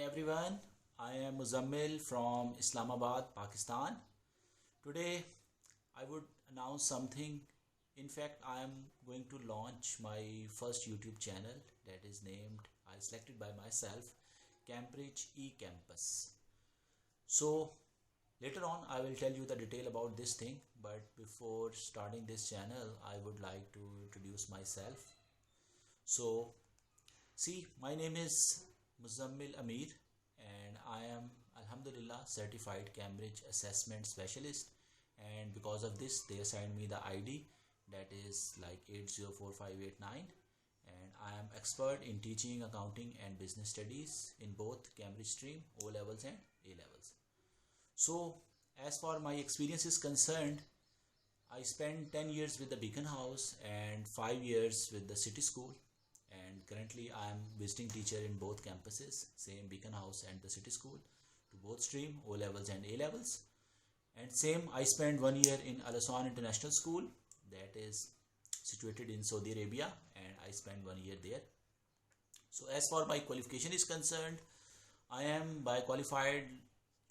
everyone, I am Muzammil from Islamabad, Pakistan. Today I would announce something. In fact, I am going to launch my first YouTube channel that is named, I selected by myself, Cambridge E-Campus. So later on I will tell you the detail about this thing, but before starting this channel I would like to introduce myself. So see, my name is Muzammil Amir and I am Alhamdulillah certified Cambridge assessment specialist, and because of this they assigned me the ID that is like 804589, and I am expert in teaching accounting and business studies in both Cambridge stream, O levels and A levels. So as far my experience is concerned, I spent 10 years with the Beacon House and 5 years with the City School, and currently I am visiting teacher in both campuses, same Beacon House and the City School, to both stream, O levels and A levels. And same, I spent 1 year in Al Aswan International School that is situated in Saudi Arabia, and I spent 1 year there. So as far my qualification is concerned, I am by qualified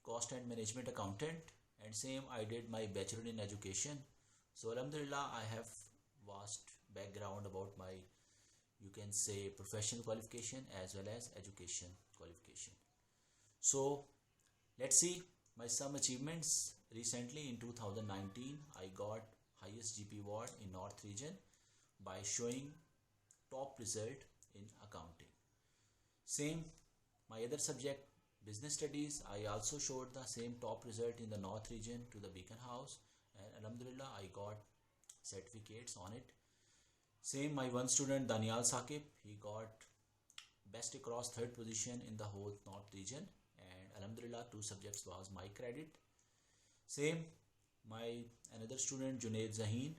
cost and management accountant, and same I did my bachelor in education. So Alhamdulillah, I have vast background about my, you can say, professional qualification as well as education qualification. So let's see my some achievements. Recently in 2019 I got highest GP award in North region by showing top result in accounting. Same, my other subject business studies, I also showed the same top result in the North region to the Beacon House, and Alhamdulillah I got certificates on it. Same, my one student Danial Sakib, he got best across third position in the whole North region, and Alhamdulillah 2 subjects was my credit. Same, my another student Junaid Zaheen,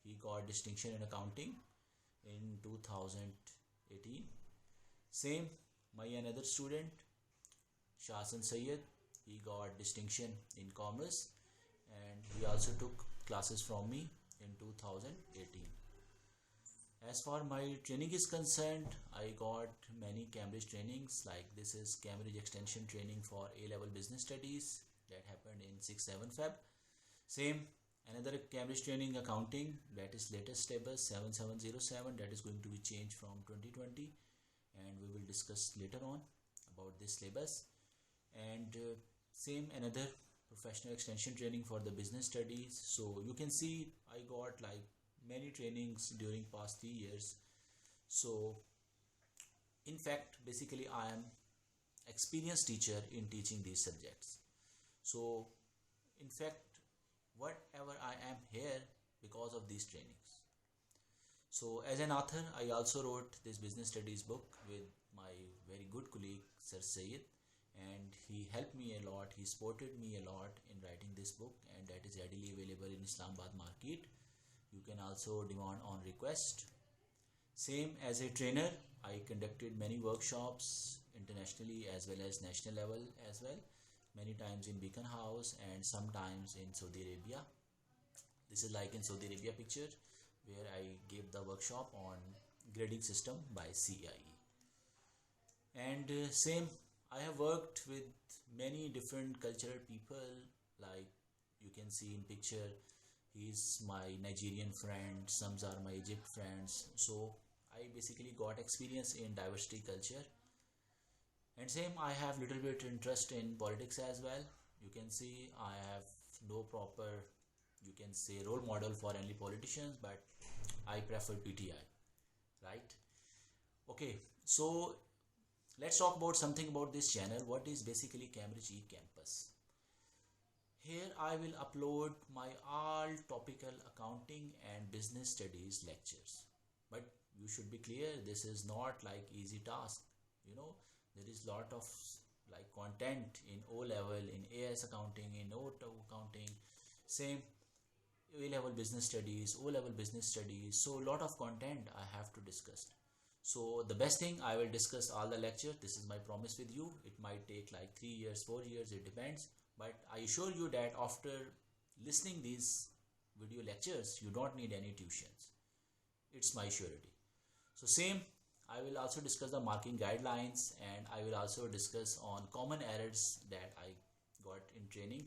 he got distinction in accounting in 2018. Same, my another student Shahsan Sayyid, he got distinction in commerce, and he also took classes from me in 2018. As far my training is concerned, I got many Cambridge trainings, like this is Cambridge extension training for A-level business studies that happened in 6-7 Feb. Same, another Cambridge training accounting, that is latest syllabus 7707, that is going to be changed from 2020, and we will discuss later on about this syllabus. And same, another professional extension training for the business studies. So you can see I got like many trainings during past 3 years. So in fact, basically I am experienced teacher in teaching these subjects. So in fact, whatever I am here because of these trainings. So as an author, I also wrote this business studies book with my very good colleague Sir Sayed, and he helped me a lot, he supported me a lot in writing this book, and that is readily available in Islamabad market. You can also demand on request. Same, as a trainer, I conducted many workshops internationally as well as national level as well, many times in Beacon House and sometimes in Saudi Arabia. This is like in Saudi Arabia picture where I gave the workshop on grading system by CIE. And same, I have worked with many different cultural people, like you can see in picture, he's my Nigerian friend, some are my Egypt friends. So I basically got experience in diversity culture. And same, I have little bit interest in politics as well. You can see I have no proper, you can say, role model for any politicians, but I prefer PTI, right? Okay, so let's talk about something about this channel. What is basically Cambridge E-Campus? Here I will upload my all topical accounting and business studies lectures. But you should be clear, this is not like easy task. You know, there is lot of like content in O level, in AS accounting, in O accounting, same A level business studies, O level business studies. So lot of content I have to discuss. So the best thing, I will discuss all the lecture. This is my promise with you. It might take like 3 years, 4 years, it depends. But I assure you that after listening these video lectures, you don't need any tuitions. It's my surety. So same, I will also discuss the marking guidelines, and I will also discuss on common errors that I got in training,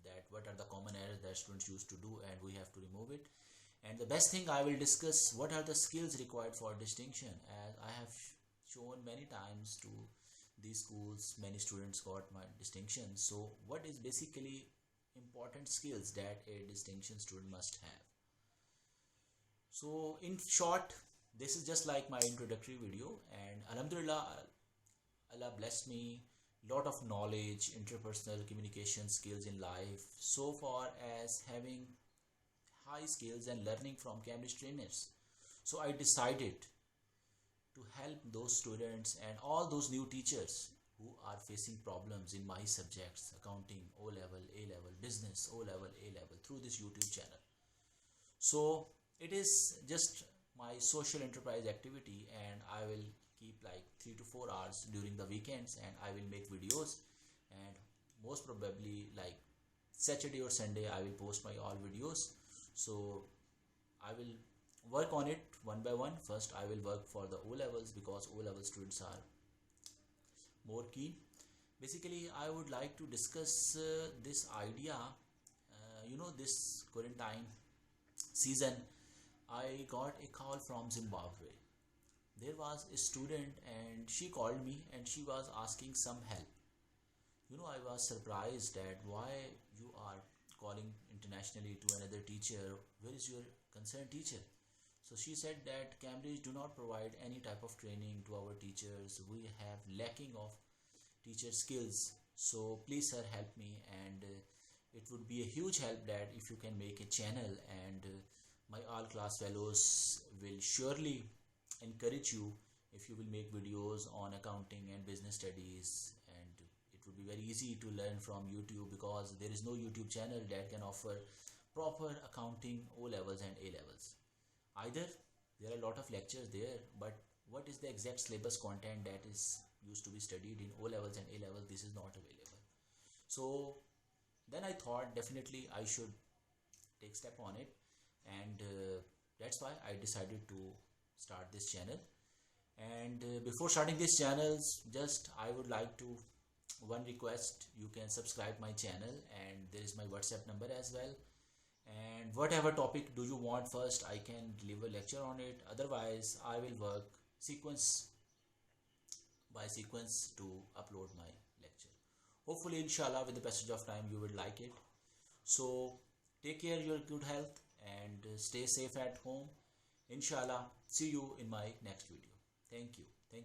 that what are the common errors that students used to do and we have to remove it. And the best thing, I will discuss what are the skills required for distinction, as I have shown many times to these schools, many students got my distinction. So what is basically important skills that a distinction student must have? So in short, this is just like my introductory video, and Alhamdulillah, Allah blessed me lot of knowledge, interpersonal communication skills in life, so far as having high skills and learning from Cambridge trainers. So I decided to help those students and all those new teachers who are facing problems in my subjects, accounting, O level, A level, business, O level, A level, through this YouTube channel. So it is just my social enterprise activity, and I will keep like 3 to 4 hours during the weekends, and I will make videos, and most probably like Saturday or Sunday I will post my all videos. So I will work on it one by one. First I will work for the O levels, because O level students are more keen. Basically I would like to discuss this idea. This quarantine season, I got a call from Zimbabwe. There was a student and she called me and she was asking some help. I was surprised that why you are calling internationally to another teacher. Where is your concerned teacher? So she said that Cambridge do not provide any type of training to our teachers. We have lacking of teacher skills. So please sir, help me, and it would be a huge help that if you can make a channel, and my all class fellows will surely encourage you if you will make videos on accounting and business studies, and it would be very easy to learn from YouTube, because there is no YouTube channel that can offer proper accounting O levels and A levels. Either there are a lot of lectures there, but what is the exact syllabus content that is used to be studied in O levels and A levels, this is not available. So then I thought definitely I should take step on it, and that's why I decided to start this channel. And before starting this channel, just I would like to one request: you can subscribe my channel, and there is my WhatsApp number as well, and whatever topic do you want, first I can deliver lecture on it, otherwise I will work sequence by sequence to upload my lecture. Hopefully, inshallah, with the passage of time you will like it. So take care, your good health, and stay safe at home. Inshallah, see you in my next video. Thank you.